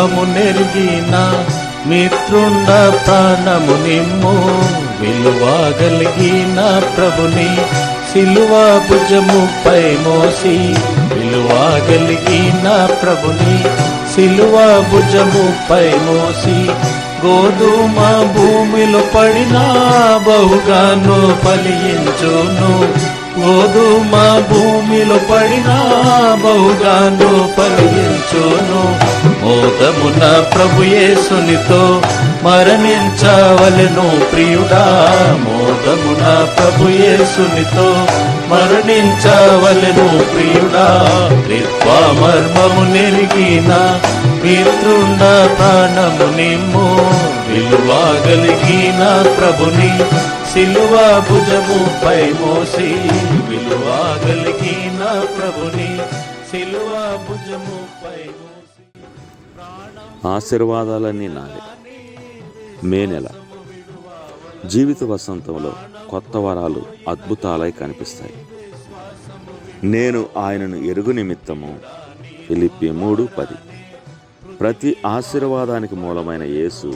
మర్మము నెరిగిన మిత్రుండ ప్రాణము నిమ్ము. విలువగలిగిన ప్రభుని సిలువ భుజముపై మోసి, విలువగలిగిన ప్రభుని సిలువ భుజముపై మోసి, గోధుమ భూమిలో పడినా బహుగాను ఫలించును. గోధుమ భూమిలో పడినా బహుగాను ఫలించును. మోదమున ప్రభు యేసునితో మరణించవలెను ప్రియుడా. మోదమున ప్రభు యేసునితో మరణించవలెను ప్రియుడా. త్రిత్వ మర్మము నెరిగిన మిత్రుండ ప్రాణము నిమ్ము. విలువగలిగిన ప్రభుని సిలువ భుజముపై మోసి, విలువగలిగిన ప్రభుని సిలువ భుజముపై మోసి. ఆశీర్వాదాలన్నీ నాదే. మే నెల జీవిత వసంతంలో కొత్త వరాలు అద్భుతాలై కనిపిస్తాయి. నేను ఆయనను ఎరుగు నిమిత్తము. ఫిలిప్పీ 3:10. ప్రతి ఆశీర్వాదానికి మూలమైన యేసు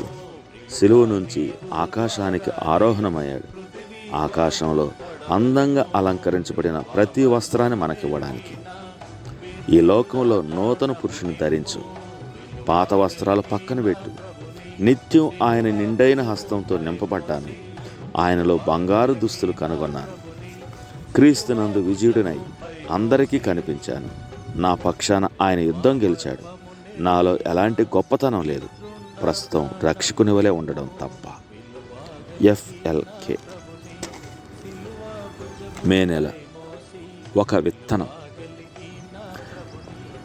శిలువ నుంచి ఆకాశానికి ఆరోహణమయ్యాడు. ఆకాశంలో అందంగా అలంకరించబడిన ప్రతి వస్త్రాన్ని మనకివ్వడానికి. ఈ లోకంలో నూతన పురుషుని ధరించు. పాత వస్త్రాలు పక్కన పెట్టు. నిత్యం ఆయన నిండైన హస్తంతో నింపబడ్డాను. ఆయనలో బంగారు దుస్తులు కనుగొన్నాను. క్రీస్తునందు విజయుడినై అందరికీ కనిపించాను. నా పక్షాన ఆయన యుద్ధం గెలిచాడు. నాలో ఎలాంటి గొప్పతనం లేదు. ప్రస్తుతం రక్షకుని వలె ఉండడం తప్ప. FLK. మే నెల ఒక విత్తనం.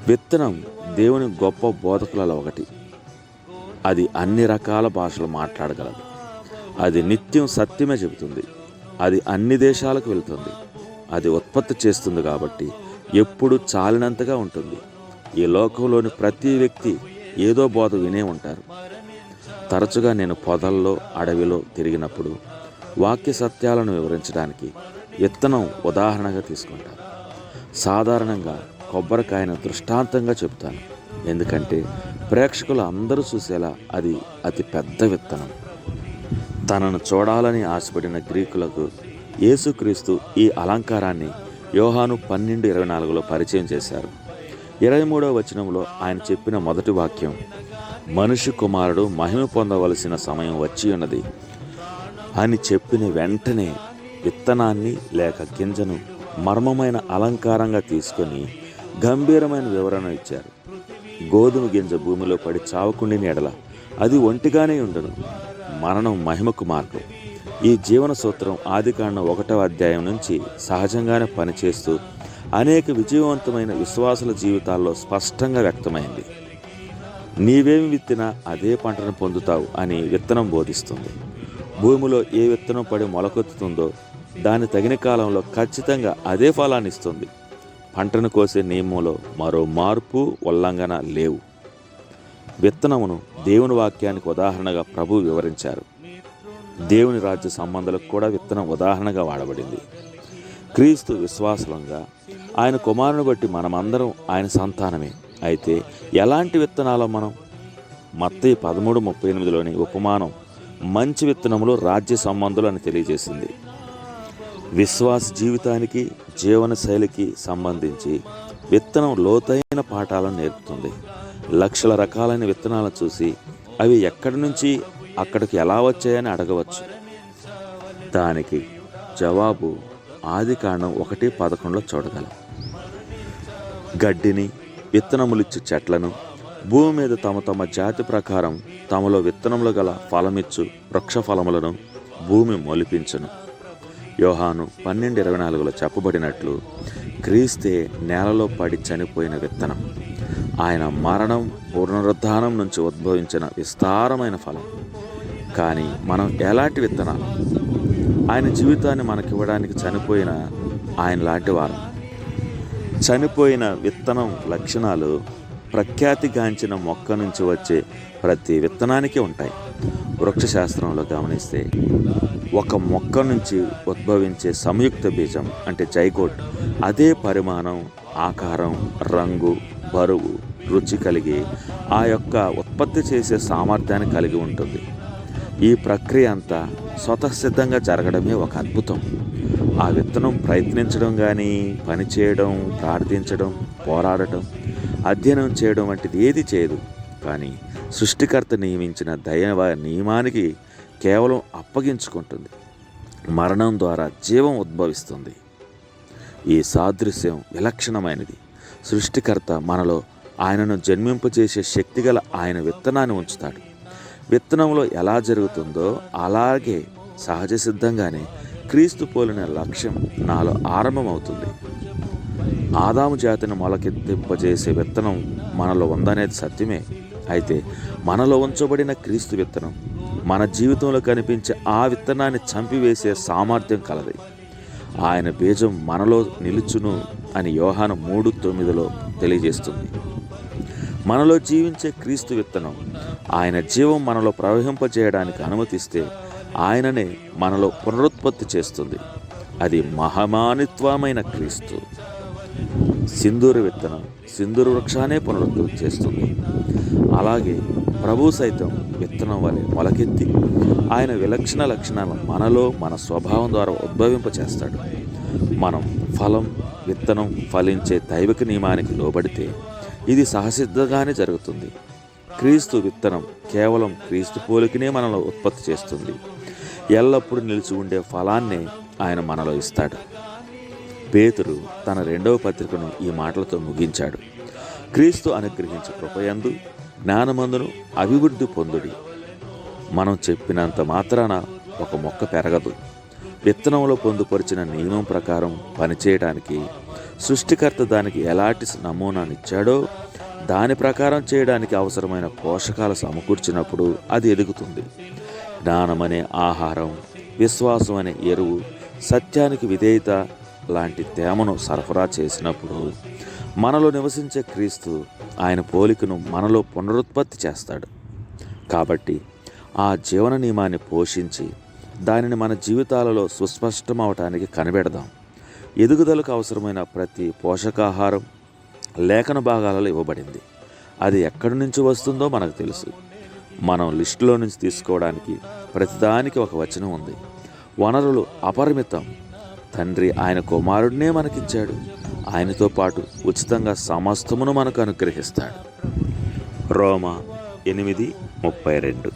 విత్తనం దేవుని గొప్ప బోధకులలో ఒకటి. అది అన్ని రకాల భాషలు మాట్లాడగలదు. అది నిత్యం సత్యమే చెబుతుంది. అది అన్ని దేశాలకు వెళ్తుంది. అది ఉత్పత్తి చేస్తుంది కాబట్టి ఎప్పుడు చాలినంతగా ఉంటుంది. ఈ లోకంలోని ప్రతి వ్యక్తి ఏదో బోధ వినే ఉంటారు. తరచుగా నేను పొదల్లో, అడవిలో తిరిగినప్పుడు వాక్య సత్యాలను వివరించడానికి విత్తనం ఉదాహరణగా తీసుకుంటాను. సాధారణంగా కొబ్బరికాయను దృష్టాంతంగా చెబుతాను. ఎందుకంటే ప్రేక్షకులు అందరూ చూసేలా అది అతి పెద్ద విత్తనం. తనను చూడాలని ఆశపడిన గ్రీకులకు యేసుక్రీస్తు ఈ అలంకారాన్ని యోహాను 12:24లో పరిచయం చేశారు. 23వ వచనంలో ఆయన చెప్పిన మొదటి వాక్యం, మనుష్య కుమారుడు మహిమ పొందవలసిన సమయం వచ్చి ఉన్నది అని చెప్పిన వెంటనే విత్తనాన్ని లేక గింజను మర్మమైన అలంకారంగా తీసుకొని గంభీరమైన వివరణ ఇచ్చారు. గోధుమ గింజ భూమిలో పడి చావకుండిన ఎడల అది ఒంటిగానే ఉండును. మరణం మహిమకు మార్గం. ఈ జీవన సూత్రం ఆదికాండం 1వ అధ్యాయం నుంచి సహజంగానే పనిచేస్తూ అనేక విజయవంతమైన విశ్వాసుల జీవితాల్లో స్పష్టంగా వ్యక్తమైంది. నీవేమి విత్తినా అదే పంటను పొందుతావు అని విత్తనం బోధిస్తుంది. భూమిలో ఏ విత్తనం పడి మొలకెత్తుతుందో దాని తగిన కాలంలో ఖచ్చితంగా అదే ఫలాన్ని ఇస్తుంది. పంటను కోసే నియమంలో మరో మార్పు, ఉల్లంఘన లేవు. విత్తనమును దేవుని వాక్యానికి ఉదాహరణగా ప్రభువు వివరించారు. దేవుని రాజ్య సంబంధాలకు కూడా విత్తనం ఉదాహరణగా వాడబడింది. క్రీస్తు విశ్వాసులంగా ఆయన కుమారుని బట్టి మనమందరం ఆయన సంతానమే. అయితే ఎలాంటి విత్తనాలో మనం? మత్తయి 13:38లోని ఉపమానం మంచి విత్తనములు రాజ్య సంబంధులు అని తెలియజేసింది. విశ్వాస జీవితానికి, జీవన శైలికి సంబంధించి విత్తనం లోతైన పాఠాలను నేర్పుతుంది. లక్షల రకాలైన విత్తనాలను చూసి అవి ఎక్కడి నుంచి అక్కడికి ఎలా వచ్చాయని అడగవచ్చు. దానికి జవాబు ఆదికాండం 1:11లో చూడగలం. గడ్డిని, విత్తనములిచ్చు చెట్లను, భూమి మీద తమ తమ జాతి ప్రకారం తమలో విత్తనములు గల ఫలమిచ్చు వృక్ష ఫలములను భూమి మొలిపించును. యోహాను 12:24లో చెప్పబడినట్లు క్రీస్తే నేలలో పడి చనిపోయిన విత్తనం. ఆయన మరణం, పునరుద్ధానం నుంచి ఉద్భవించిన విస్తారమైన ఫలం. కానీ మనం ఎలాంటి విత్తనాలు? ఆయన జీవితాన్ని మనకివ్వడానికి చనిపోయిన ఆయన లాంటి వారం. చనిపోయిన విత్తనం లక్షణాలు ప్రఖ్యాతిగాంచిన మొక్క నుంచి వచ్చే ప్రతి విత్తనానికి ఉంటాయి. వృక్షశాస్త్రంలో గమనిస్తే ఒక మొక్క నుంచి ఉద్భవించే సంయుక్త బీజం అంటే జైగోట్ అదే పరిమాణం, ఆకారం, రంగు, బరువు, రుచి కలిగి ఆ యొక్క ఉత్పత్తి చేసే సామర్థ్యాన్ని కలిగి ఉంటుంది. ఈ ప్రక్రియ అంతా స్వతసిద్ధంగా జరగడమే ఒక అద్భుతం. ఆ విత్తనం ప్రయత్నించడం కానీ, పనిచేయడం, ప్రార్థించడం, పోరాడటం, అధ్యయనం చేయడం వంటిది ఏది చేయదు. కానీ సృష్టికర్త నియమించిన దైవ నియమానికి కేవలం అప్పగించుకుంటుంది. మరణం ద్వారా జీవం ఉద్భవిస్తుంది. ఈ సాదృశ్యం విలక్షణమైనది. సృష్టికర్త మనలో ఆయనను జన్మింపజేసే శక్తిగల ఆయన విత్తనాన్ని ఉంచుతాడు. విత్తనంలో ఎలా జరుగుతుందో అలాగే సహజ సిద్ధంగానే క్రీస్తు పోలిన లక్ష్యం నాలో ఆరంభమవుతుంది. ఆదాము జాతిని మొలకెత్తింపజేసే విత్తనం మనలో ఉందనేది సత్యమే. అయితే మనలో ఉంచబడిన క్రీస్తు విత్తనం మన జీవితంలో కనిపించే ఆ విత్తనాన్ని చంపివేసే సామర్థ్యం కలది. ఆయన బీజం మనలో నిలుచును అని యోహాను 3:9 తెలియజేస్తుంది. మనలో జీవించే క్రీస్తు విత్తనం ఆయన జీవం మనలో ప్రవహింపజేయడానికి అనుమతిస్తే ఆయననే మనలో పునరుత్పత్తి చేస్తుంది. అది మహమానిత్వమైన క్రీస్తు. సింధూర విత్తనం సింధూర వృక్షాన్నే పునరుత్పత్తి చేస్తుంది. అలాగే ప్రభు సైతం విత్తనం వలె మొలకెత్తి ఆయన విలక్షణ లక్షణాలను మనలో మన స్వభావం ద్వారా ఉద్భవింపచేస్తాడు. మనం ఫలం, విత్తనం ఫలించే దైవిక నియమానికి లోబడితే ఇది సహసిద్ధంగానే జరుగుతుంది. క్రీస్తు విత్తనం కేవలం క్రీస్తు పోలికనే మనలో ఉత్పత్తి చేస్తుంది. ఎల్లప్పుడూ నిలిచి ఉండే ఫలాన్నే ఆయన మనలో ఇస్తాడు. పేతురు తన 2వ పత్రికను ఈ మాటలతో ముగించాడు. క్రీస్తు అనుగ్రహించే కృపయందు జ్ఞానమందును అభివృద్ధి పొందుడి. మనం చెప్పినంత మాత్రాన ఒక మొక్క పెరగదు. విత్తనంలో పొందుపరిచిన నియమం ప్రకారం పనిచేయడానికి సృష్టికర్త దానికి ఎలాంటి నమూనానిచ్చాడో దాని ప్రకారం చేయడానికి అవసరమైన పోషకాలు సమకూర్చినప్పుడు అది ఎదుగుతుంది. జ్ఞానమనే ఆహారం, విశ్వాసం అనే ఎరువు, సత్యానికి విధేయత లాంటి తేమను సరఫరా చేసినప్పుడు మనలో నివసించే క్రీస్తు ఆయన పోలికను మనలో పునరుత్పత్తి చేస్తాడు. కాబట్టి ఆ జీవన నియమాన్ని పోషించి దానిని మన జీవితాలలో సుస్పష్టమవటానికి కనిపెడదాం. ఎదుగుదలకు అవసరమైన ప్రతి పోషకాహారం లేఖన భాగాలలో ఇవ్వబడింది. అది ఎక్కడి నుంచి వస్తుందో మనకు తెలుసు. మనం లిస్టులో నుంచి తీసుకోవడానికి ప్రతిదానికి ఒక వచనం ఉంది. వనరులు అపరిమితం. తండ్రి ఆయన కుమారుడినే మనకిచ్చాడు. ఆయనతో పాటు ఉచితంగా సమస్తమును మనకు అనుగ్రహిస్తాడు. రోమా 8:32.